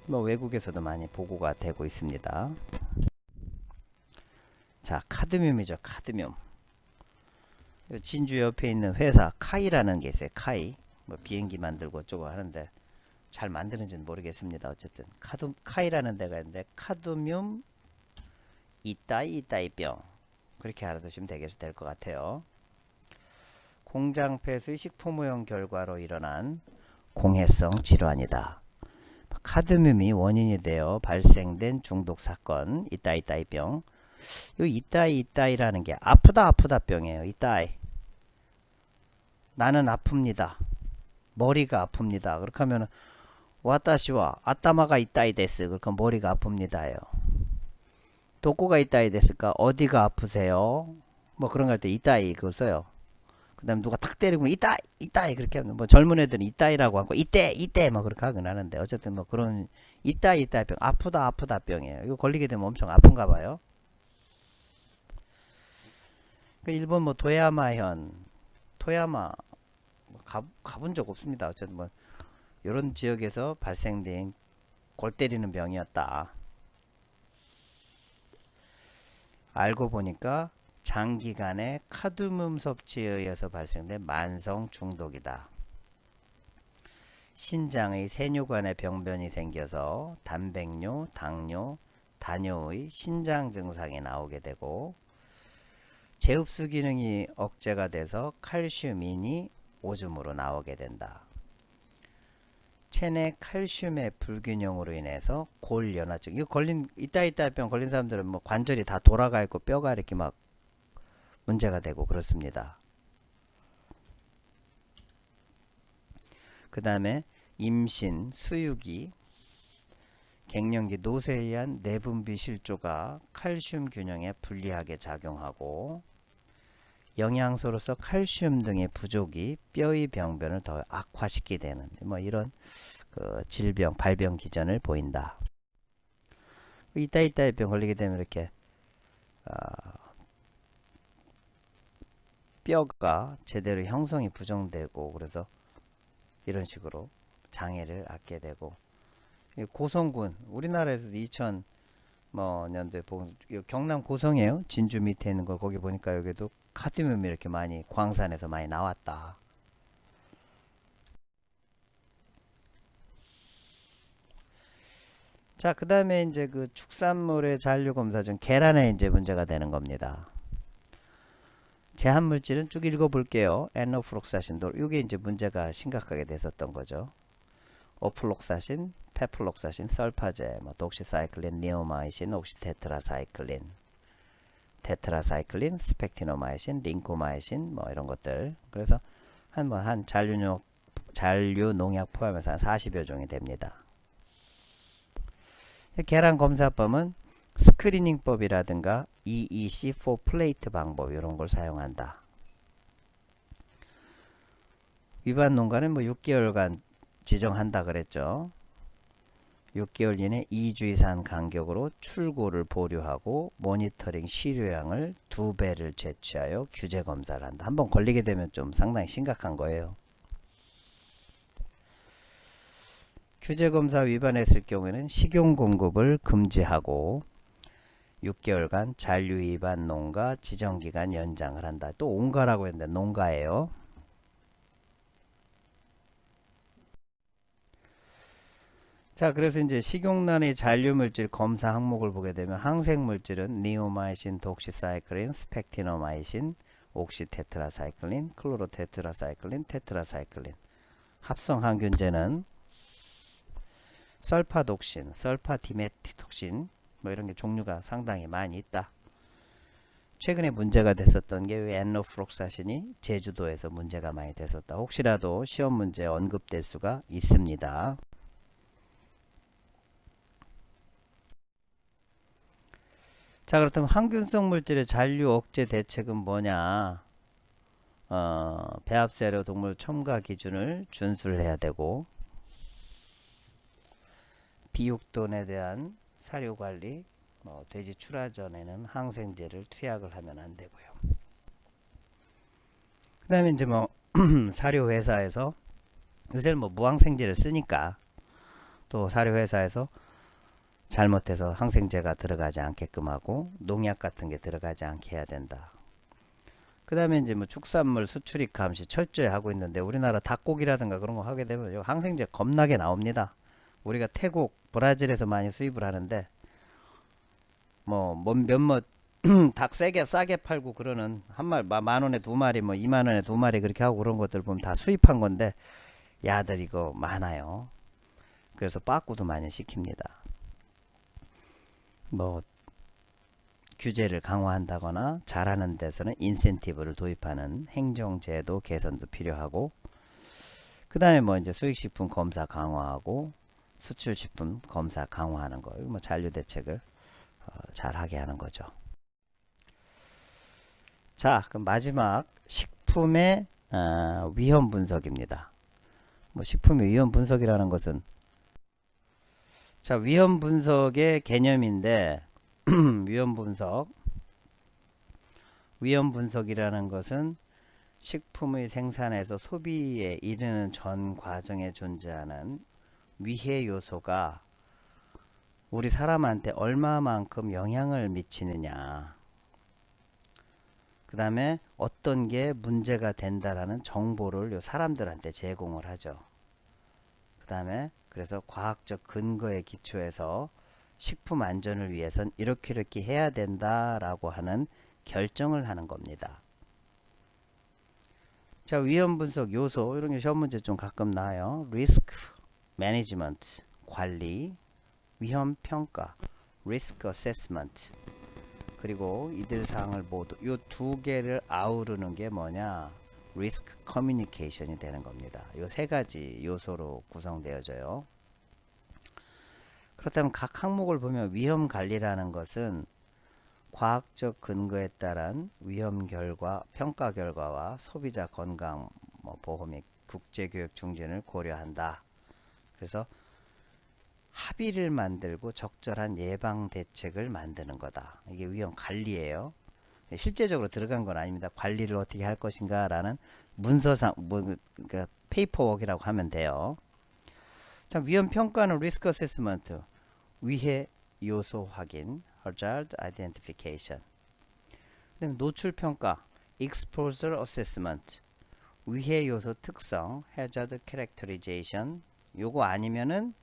Speaker 1: 뭐 외국에서도 많이 보고가 되고 있습니다. 자, 카드뮴이죠. 카드뮴. 진주 옆에 있는 회사 카이라는 게 있어요. 카이. 뭐 비행기 만들고 어쩌고 하는데 잘 만드는지는 모르겠습니다. 어쨌든 카이라는 데가 있는데 카드뮴 이따이병 그렇게 알아두시면 될 것 같아요. 공장 폐수의 식품오염 결과로 일어난 공해성 질환이다. 카드뮴이 원인이 되어 발생된 중독 사건 이따이병. 이 이따이라는 게 아프다 병이에요. 이따이. 나는 아픕니다. 머리가 아픕니다. 그렇게 하면 와타시와 아따마가 이따이 데스. 그러니까 머리가 아픕니다예요. 도코가 이따이 됐을까? 어디가 아프세요? 뭐 그런 거 할 때 이따이 그거 써요. 그 다음에 누가 탁 때리고 이따이 그렇게 하면 뭐 젊은 애들은 이따이라고 하고 이때 뭐 그렇게 하긴 하는데 어쨌든 뭐 그런 이따이 병 아프다 병이에요. 이거 걸리게 되면 엄청 아픈가 봐요. 그 일본 뭐 토야마 가본 적 없습니다. 어쨌든 뭐 이런 지역에서 발생된 골 때리는 병이었다. 알고 보니까 장기간의 카드뮴 섭취에 의해서 발생된 만성 중독이다. 신장의 세뇨관에 병변이 생겨서 단백뇨, 당뇨, 다뇨의 신장 증상이 나오게 되고 제흡수 기능이 억제가 돼서 칼슘인이 오줌으로 나오게 된다. 체내 칼슘의 불균형으로 인해서 골연화증. 이거 이따이병 걸린 사람들은 뭐 관절이 다 돌아가 있고 뼈가 이렇게 막 문제가 되고 그렇습니다. 그 다음에 임신, 수유기, 갱년기, 노쇠에 의한 내분비 실조가 칼슘 균형에 불리하게 작용하고 영양소로서 칼슘 등의 부족이 뼈의 병변을 더 악화시키게 되는 뭐 이런 그 질병, 발병 기전을 보인다. 이따의 병 걸리게 되면 이렇게 뼈가 제대로 형성이 부정되고 그래서 이런 식으로 장애를 얻게 되고 고성군 우리나라에서도 2000 뭐 년도에 경남 고성이에요. 진주 밑에 있는 거 거기 보니까 여기도 카드뮴이 이렇게 많이 광산에서 많이 나왔다. 자, 그 다음에 이제 그 축산물의 잔류 검사 중 계란에 이제 문제가 되는 겁니다. 제한 물질은 쭉 읽어볼게요. 에노플록사신, 이게 이제 문제가 심각하게 됐었던 거죠. 오플록사신, 페플록사신, 설파제, 뭐 독시사이클린, 니오마이신, 옥시테트라사이클린, 테트라사이클린, 스펙티노마이신, 링코마이신, 뭐 이런 것들. 그래서 한 잔류 농약 포함해서 한 40여 종이 됩니다. 계란 검사법은 스크리닝법이라든가 EEC4 플레이트 방법 이런 걸 사용한다. 위반 농가는 뭐 6개월간 지정한다 그랬죠. 6개월 이내 2주 이상 간격으로 출고를 보류하고 모니터링 시료량을 2배를 채취하여 규제 검사를 한다. 한번 걸리게 되면 좀 상당히 심각한 거예요. 규제 검사 위반했을 경우에는 식용 공급을 금지하고 6개월간 잔류 위반 농가 지정기간 연장을 한다. 또 온가라고 했는데 농가예요. 자, 그래서 이제 식용란의 잔류물질 검사 항목을 보게 되면 항생물질은 니오마이신, 독시사이클린, 스펙티노마이신, 옥시테트라사이클린, 클로로테트라사이클린, 테트라사이클린. 합성 항균제는 설파독신, 설파디메틱톡신 뭐 이런 게 종류가 상당히 많이 있다. 최근에 문제가 됐었던 게 엔노플록사신이 제주도에서 문제가 많이 됐었다. 혹시라도 시험 문제에 언급될 수가 있습니다. 자, 그렇다면 항균성 물질의 잔류 억제 대책은 뭐냐? 배합사료 동물 첨가 기준을 준수를 해야 되고 비육돈에 대한 사료 관리, 돼지 출하 전에는 항생제를 투약을 하면 안 되고요. 그 다음에 이제 뭐 사료 회사에서 요새는 뭐 무항생제를 쓰니까 또 사료 회사에서 잘못해서 항생제가 들어가지 않게끔 하고 농약 같은 게 들어가지 않게 해야 된다. 그 다음에 이제 뭐 축산물 수출입 감시 철저히 하고 있는데 우리나라 닭고기라든가 그런 거 하게 되면 항생제 겁나게 나옵니다. 우리가 태국, 브라질에서 많이 수입을 하는데 몇몇 닭 싸게 팔고 그러는 한 마리 10,000원에 2마리 뭐 20,000원에 2마리 그렇게 하고 그런 것들 보면 다 수입한 건데 야들 이거 많아요. 그래서 빠꾸도 많이 시킵니다. 뭐 규제를 강화한다거나 잘하는 데서는 인센티브를 도입하는 행정제도 개선도 필요하고 그 다음에 뭐 이제 수익식품 검사 강화하고 수출식품 검사 강화하는 거, 뭐 잔류 대책을 잘하게 하는 거죠. 자, 그럼 마지막 식품의 위험 분석입니다. 뭐 식품의 위험 분석이라는 것은 자, 위험 분석의 개념인데 위험 분석이라는 것은 식품의 생산에서 소비에 이르는 전 과정에 존재하는 위해 요소가 우리 사람한테 얼마만큼 영향을 미치느냐, 그 다음에 어떤 게 문제가 된다라는 정보를 사람들한테 제공을 하죠. 그 다음에 그래서 과학적 근거에 기초해서 식품 안전을 위해선 이렇게 해야 된다라고 하는 결정을 하는 겁니다. 자, 위험 분석 요소 이런 게 시험 문제 좀 가끔 나와요. 리스크 매니지먼트 관리, 위험 평가 리스크 어세스먼트, 그리고 이들 사항을 모두 이 두 개를 아우르는 게 뭐냐? 리스크 커뮤니케이션이 되는 겁니다. 이 세 가지 요소로 구성되어져요. 그렇다면 각 항목을 보면 위험 관리라는 것은 과학적 근거에 따른 위험 결과, 평가 결과와 소비자 건강, 보호 및 국제교육 증진을 고려한다. 그래서 합의를 만들고 적절한 예방 대책을 만드는 거다. 이게 위험 관리예요. 실제적으로 들어간 건 아닙니다. 관리를 어떻게 할 것인가 라는 문서상 그러니까 페이퍼워크라고 하면 돼요. 자, 위험 평가는 리스크 어세스먼트, 위해 요소 확인, hazard identification. 그다음에 노출 평가, exposure assessment, 위해 요소 특성, hazard characterization. 요거 아니면은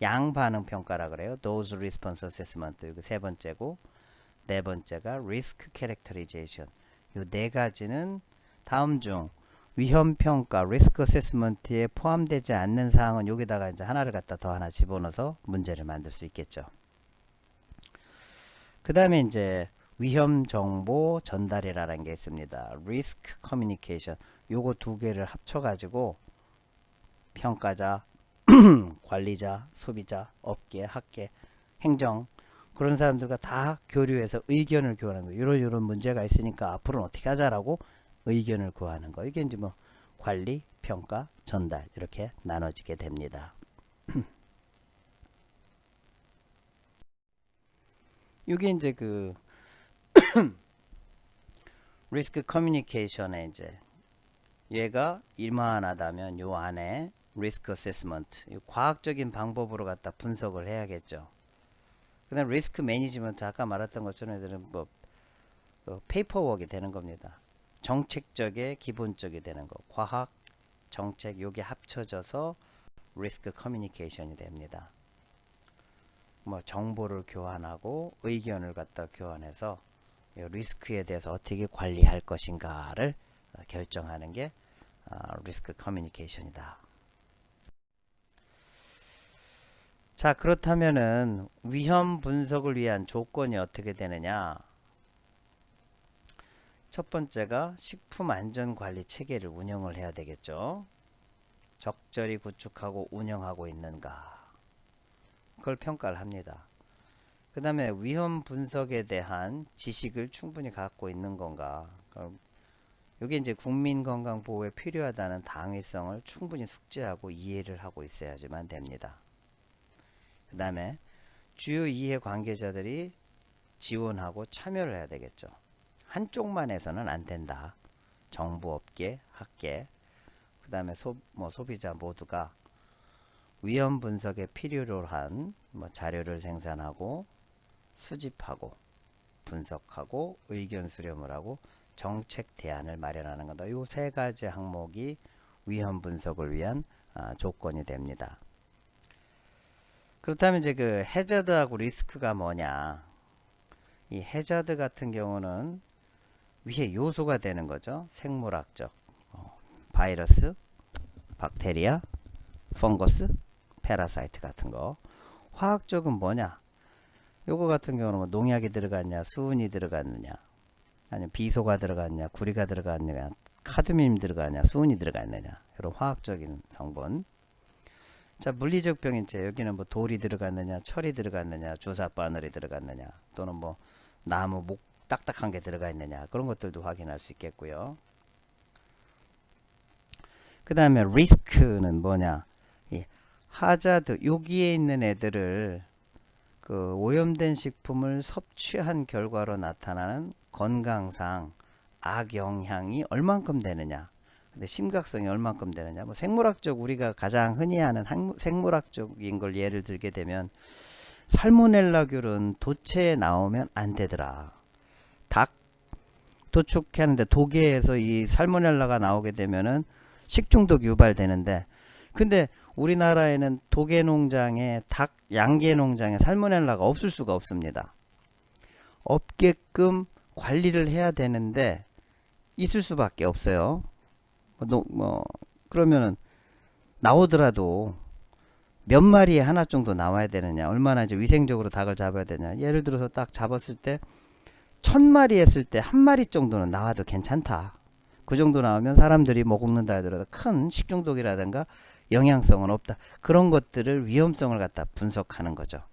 Speaker 1: 양반응 평가라 그래요. dose response assessment. 이거 세 번째고, 네 번째가 risk characterization. 요 네 가지는 다음 중 위험 평가 risk assessment에 포함되지 않는 사항은 여기다가 이제 하나를 갖다 더 하나 집어넣어서 문제를 만들 수 있겠죠. 그 다음에 이제 위험 정보 전달이라는 게 있습니다. risk communication. 요거 두 개를 합쳐 가지고 평가자, 관리자, 소비자, 업계, 학계, 행정 그런 사람들과 다 교류해서 의견을 교환하는 거예요. 이런 문제가 있으니까 앞으로는 어떻게 하자라고 의견을 구하는 거. 이게 이제 뭐 관리, 평가, 전달 이렇게 나눠지게 됩니다. 이게 이제 그 리스크 커뮤니케이션에 이제 얘가 이만하다면 요 안에 리스크 어세스먼트 과학적인 방법으로 갖다 분석을 해야겠죠. 그다음 리스크 매니지먼트 아까 말했던 것처럼 애들은 뭐 페이퍼워크가 되는 겁니다. 정책적에 기본적이 되는 거. 과학, 정책 요게 합쳐져서 리스크 커뮤니케이션이 됩니다. 뭐 정보를 교환하고 의견을 갖다 교환해서 리스크에 대해서 어떻게 관리할 것인가를 결정하는 게 리스크 커뮤니케이션이다. 자, 그렇다면은 위험 분석을 위한 조건이 어떻게 되느냐? 첫 번째가 식품 안전 관리 체계를 운영을 해야 되겠죠. 적절히 구축하고 운영하고 있는가? 그걸 평가를 합니다. 그 다음에 위험 분석에 대한 지식을 충분히 갖고 있는 건가? 이게 이제 국민 건강 보호에 필요하다는 당위성을 충분히 숙지하고 이해를 하고 있어야지만 됩니다. 그 다음에 주요 이해 관계자들이 지원하고 참여를 해야 되겠죠. 한쪽만 해서는 안 된다. 정부, 업계, 학계, 그 다음에 소비자 모두가 위험 분석에 필요로 한 자료를 생산하고 수집하고 분석하고 의견 수렴을 하고 정책 대안을 마련하는 거다. 이 세 가지 항목이 위험 분석을 위한 조건이 됩니다. 그렇다면 이제 그 해저드하고 리스크가 뭐냐? 이 해저드 같은 경우는 위에 요소가 되는 거죠. 생물학적, 바이러스, 박테리아, 펑거스, 패러사이트 같은 거. 화학적은 뭐냐? 요거 같은 경우는 뭐 농약이 들어갔냐, 수은이 들어갔느냐, 아니면 비소가 들어갔냐, 구리가 들어갔느냐, 카드뮴이 들어갔냐, 수은이 들어갔느냐, 이런 화학적인 성분. 자, 물리적 병인체 여기는 뭐 돌이 들어갔느냐, 철이 들어갔느냐, 주사 바늘이 들어갔느냐, 또는 뭐 나무 목 딱딱한 게 들어가 있느냐, 그런 것들도 확인할 수 있겠고요. 그 다음에 리스크는 뭐냐? 이 하자드, 여기에 있는 애들을 그 오염된 식품을 섭취한 결과로 나타나는 건강상 악영향이 얼만큼 되느냐, 근데 심각성이 얼만큼 되느냐. 뭐 생물학적, 우리가 가장 흔히 하는 생물학적인 걸 예를 들게 되면 살모넬라균은 도체에 나오면 안 되더라. 닭 도축하는데 독에서 이 살모넬라가 나오게 되면은 식중독 유발되는데, 근데 우리나라에는 독개 농장에 닭 양계 농장에 살모넬라가 없을 수가 없습니다. 없게끔 관리를 해야 되는데 있을 수밖에 없어요. 그러면은 나오더라도 몇 마리에 하나 정도 나와야 되느냐, 얼마나 이제 위생적으로 닭을 잡아야 되냐. 예를 들어서 딱 잡았을 때 1000마리 했을 때 한 마리 정도는 나와도 괜찮다. 그 정도 나오면 사람들이 먹는다 하더라도 큰 식중독이라든가 영향성은 없다. 그런 것들을 위험성을 갖다 분석하는 거죠.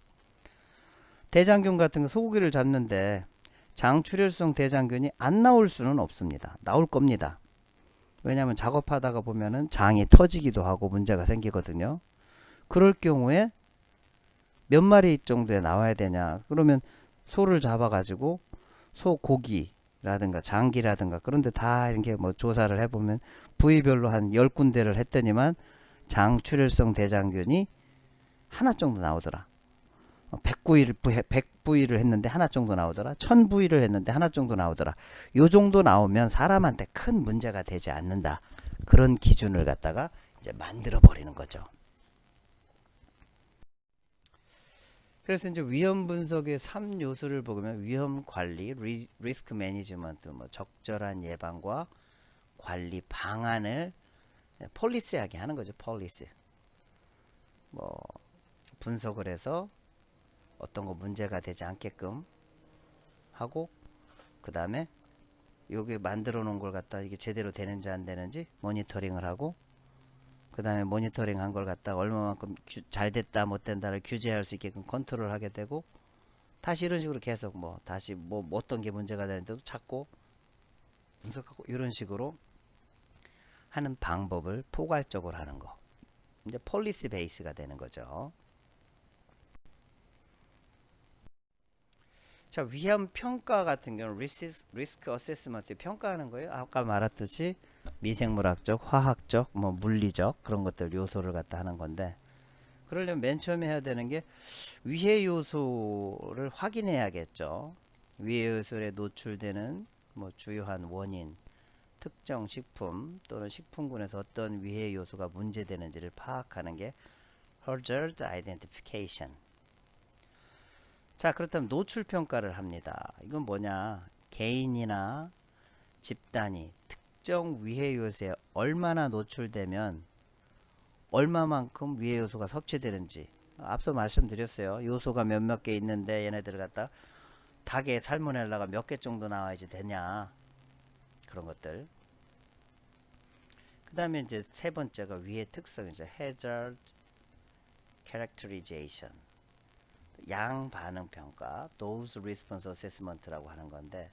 Speaker 1: 대장균 같은 거 소고기를 잡는데 장출혈성 대장균이 안 나올 수는 없습니다. 나올 겁니다. 왜냐하면 작업하다가 보면은 장이 터지기도 하고 문제가 생기거든요. 그럴 경우에 몇 마리 정도에 나와야 되냐? 그러면 소를 잡아가지고 소고기라든가 장기라든가 그런데 다 이렇게 뭐 조사를 해보면 부위별로 한 10군데를 했더니만 장출혈성 대장균이 하나 정도 나오더라. 100부위를 했는데 하나 정도 나오더라. 1000부위를 했는데 하나 정도 나오더라. 요 정도 나오면 사람한테 큰 문제가 되지 않는다. 그런 기준을 갖다가 이제 만들어 버리는 거죠. 그래서 이제 위험 분석의 3요소를 보면 위험 관리, 리스크 매니지먼트, 뭐 적절한 예방과 관리 방안을 폴리시하게 하는 거죠. 폴리시. 뭐 분석을 해서 어떤 거 문제가 되지 않게끔 하고, 그 다음에 여기 만들어 놓은 걸 갖다 이게 제대로 되는지 안 되는지 모니터링을 하고, 그 다음에 모니터링 한 걸 갖다가 얼마만큼 잘 됐다 못 된다를 규제할 수 있게끔 컨트롤 하게 되고, 다시 이런 식으로 계속 뭐 다시 뭐 어떤 게 문제가 되는지도 찾고 분석하고, 이런 식으로 하는 방법을 포괄적으로 하는 거, 이제 폴리시 베이스가 되는 거죠. 자, 위험 평가 같은 경우는 리스크 어세스먼트 평가하는 거예요. 아까 말했듯이 미생물학적, 화학적, 뭐 물리적 그런 것들 요소를 갖다 하는 건데, 그러려면 맨 처음에 해야 되는 게 위해 요소를 확인해야겠죠. 위해 요소에 노출되는 뭐 주요한 원인, 특정 식품 또는 식품군에서 어떤 위해 요소가 문제되는지를 파악하는 게 hazard identification. 자, 그렇다면 노출 평가를 합니다. 이건 뭐냐? 개인이나 집단이 특정 위해 요소에 얼마나 노출되면 얼마만큼 위해 요소가 섭취되는지, 앞서 말씀드렸어요. 요소가 몇몇 개 있는데 얘네들을 갖다 닭의 살모넬라가 몇 개 정도 나와야지 되냐, 그런 것들. 그 다음에 이제 세 번째가 위해 특성이죠. hazard characterization, 양 반응 평가, dose response assessment라고 하는 건데,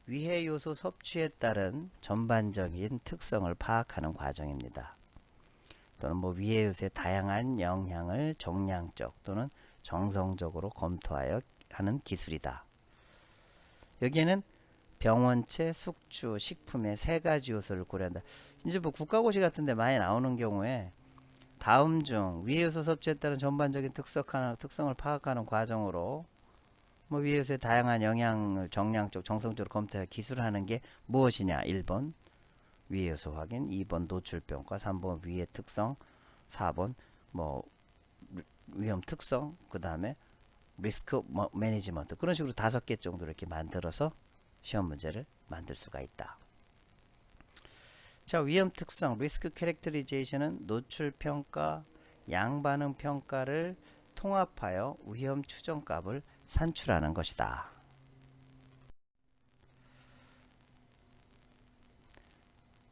Speaker 1: 위해 요소 섭취에 따른 전반적인 특성을 파악하는 과정입니다. 또는 뭐 위해 요소의 다양한 영향을 정량적 또는 정성적으로 검토하여 하는 기술이다. 여기에는 병원체, 숙주, 식품의 세 가지 요소를 고려한다. 이제 뭐 국가고시 같은 데 많이 나오는 경우에 다음 중 위해 요소 섭취에 따른 전반적인 특성을 파악하는 과정으로 뭐 위해 요소의 다양한 영향을 정량적, 정성적으로 검토해 기술하는 게 무엇이냐? 1번 위해 요소 확인, 2번 노출 평가, 3번 위해 특성, 4번 뭐 위험 특성, 그 다음에 리스크 매니지먼트. 그런 식으로 5개 정도 이렇게 만들어서 시험 문제를 만들 수가 있다. 자, 위험 특성, 리스크 캐릭터리제이션은 노출 평가, 양반응 평가를 통합하여 위험 추정값을 산출하는 것이다.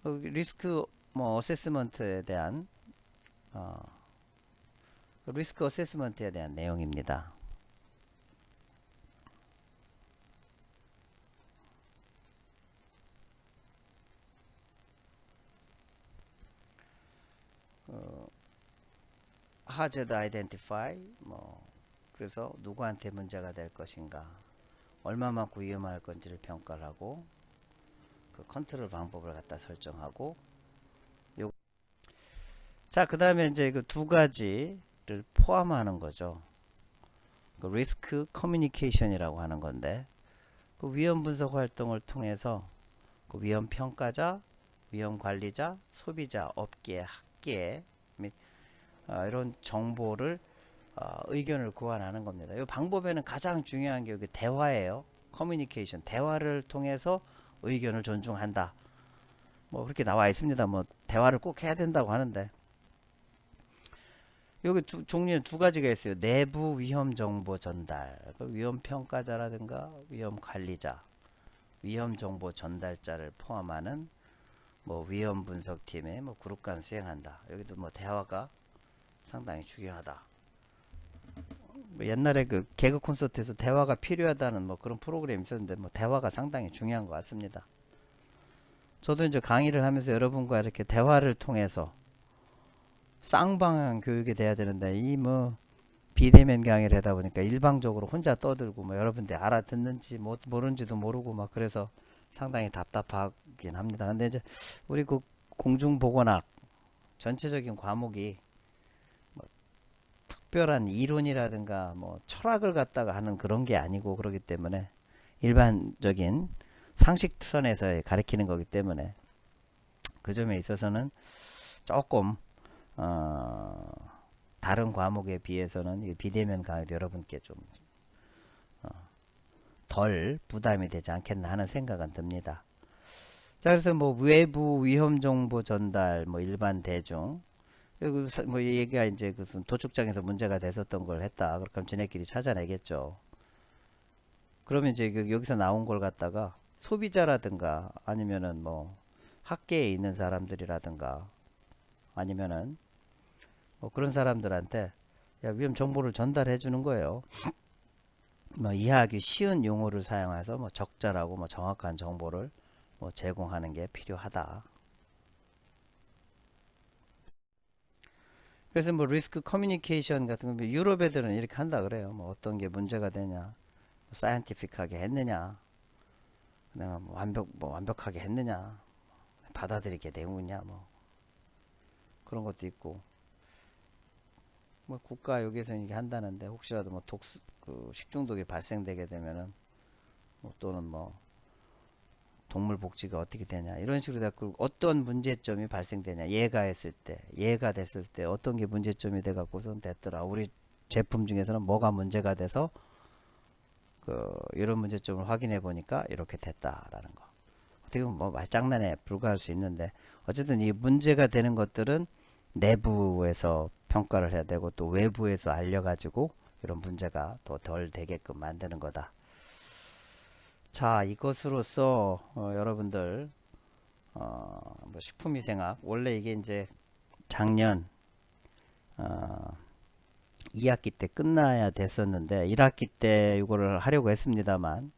Speaker 1: 리스크 어세스먼트에 대한 리스크 어세스먼트에 대한 내용입니다. hazard identify, 그래서 누구한테 문제가 될 것인가, 얼마만큼 위험할 건지를 평가를 하고, 그 컨트롤 방법을 갖다 설정하고, 자, 그 다음에 이제 그 두 가지를 포함하는 거죠. 그 리스크 커뮤니케이션이라고 하는 건데, 그 위험 분석 활동을 통해서 그 위험 평가자, 위험 관리자, 소비자, 업계, 학계 및 이런 정보를 의견을 교환하는 겁니다. 이 방법에는 가장 중요한 게 여기 대화예요. 커뮤니케이션, 대화를 통해서 의견을 존중한다. 뭐 그렇게 나와 있습니다. 뭐 대화를 꼭 해야 된다고 하는데, 여기 종류는 두 가지가 있어요. 내부 위험 정보 전달, 위험 평가자라든가 위험 관리자, 위험 정보 전달자를 포함하는 뭐 위험 분석팀에 뭐 그룹 간 수행한다. 여기도 뭐 대화가 상당히 중요하다. 뭐 옛날에 그 개그 콘서트에서 대화가 필요하다는 뭐 그런 프로그램이 있었는데 뭐 대화가 상당히 중요한 것 같습니다. 저도 이제 강의를 하면서 여러분과 이렇게 대화를 통해서 쌍방향 교육이 돼야 되는데 이 뭐 비대면 강의를 하다 보니까 일방적으로 혼자 떠들고 뭐 여러분들 알아듣는지 모르는지도 모르고 막 그래서 상당히 답답하긴 합니다. 근데 이제 우리 그 공중보건학 전체적인 과목이 뭐 특별한 이론이라든가 뭐 철학을 갖다가 하는 그런 게 아니고 그러기 때문에 일반적인 상식선에서 가르치는 거기 때문에 그 점에 있어서는 조금 다른 과목에 비해서는 비대면 강의도 여러분께 좀 덜 부담이 되지 않겠나 하는 생각은 듭니다. 자, 그래서 뭐 외부 위험 정보 전달, 뭐 일반 대중, 그리고 뭐 얘기가 이제 그 도축장에서 문제가 됐었던 걸 했다. 그럼 지네끼리 찾아내겠죠. 그러면 이제 여기서 나온 걸 갖다가 소비자라든가 아니면은 뭐 학계에 있는 사람들이라든가 아니면은 뭐 그런 사람들한테 야, 위험 정보를 전달해 주는 거예요. 뭐 이해하기 쉬운 용어를 사용해서 뭐 적절하고 뭐 정확한 정보를 뭐 제공하는 게 필요하다. 그래서 뭐 리스크 커뮤니케이션 같은 거 유럽 애들은 이렇게 한다 그래요. 뭐 어떤 게 문제가 되냐, 사이언티픽하게 했느냐, 그다음에 뭐 완벽하게 했느냐, 받아들이게 되느냐, 뭐 그런 것도 있고. 뭐 국가 여기서 이게 한다는데 혹시라도 뭐 그 식중독이 발생되게 되면은 뭐 또는 뭐 동물 복지가 어떻게 되냐 이런 식으로 돼갖고 어떤 문제점이 발생되냐 얘가 됐을 때 어떤 게 문제점이 돼갖고선 됐더라. 우리 제품 중에서는 뭐가 문제가 돼서 그 이런 문제점을 확인해 보니까 이렇게 됐다라는 거. 어떻게 보면 뭐 말장난에 불과할 수 있는데 어쨌든 이 문제가 되는 것들은 내부에서 평가를 해야 되고 또 외부에서 알려가지고 이런 문제가 더 덜 되게끔 만드는 거다. 자, 이것으로써 여러분들 뭐 식품위생학 원래 이게 이제 작년 2학기 때 끝나야 됐었는데 1학기 때 이거를 하려고 했습니다만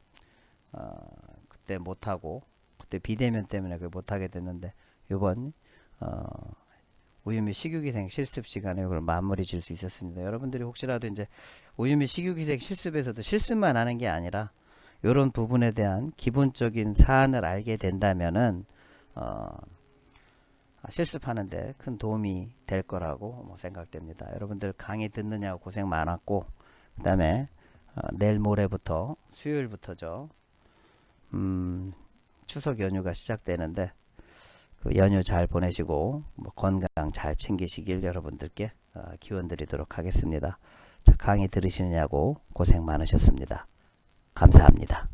Speaker 1: 그때 못하고 그때 비대면 때문에 그걸 못하게 됐는데 이번 우유 및 식유기생 실습 시간에 이걸 마무리 질 수 있었습니다. 여러분들이 혹시라도 이제 우유 및 식유기생 실습에서도 실습만 하는 게 아니라 이런 부분에 대한 기본적인 사안을 알게 된다면은 실습하는데 큰 도움이 될 거라고 뭐 생각됩니다. 여러분들 강의 듣느냐고 고생 많았고 그 다음에 내일 모레부터 수요일부터죠. 추석 연휴가 시작되는데 그 연휴 잘 보내시고 뭐 건강 잘 챙기시길 여러분들께 기원 드리도록 하겠습니다. 자, 강의 들으시느냐고 고생 많으셨습니다. 감사합니다.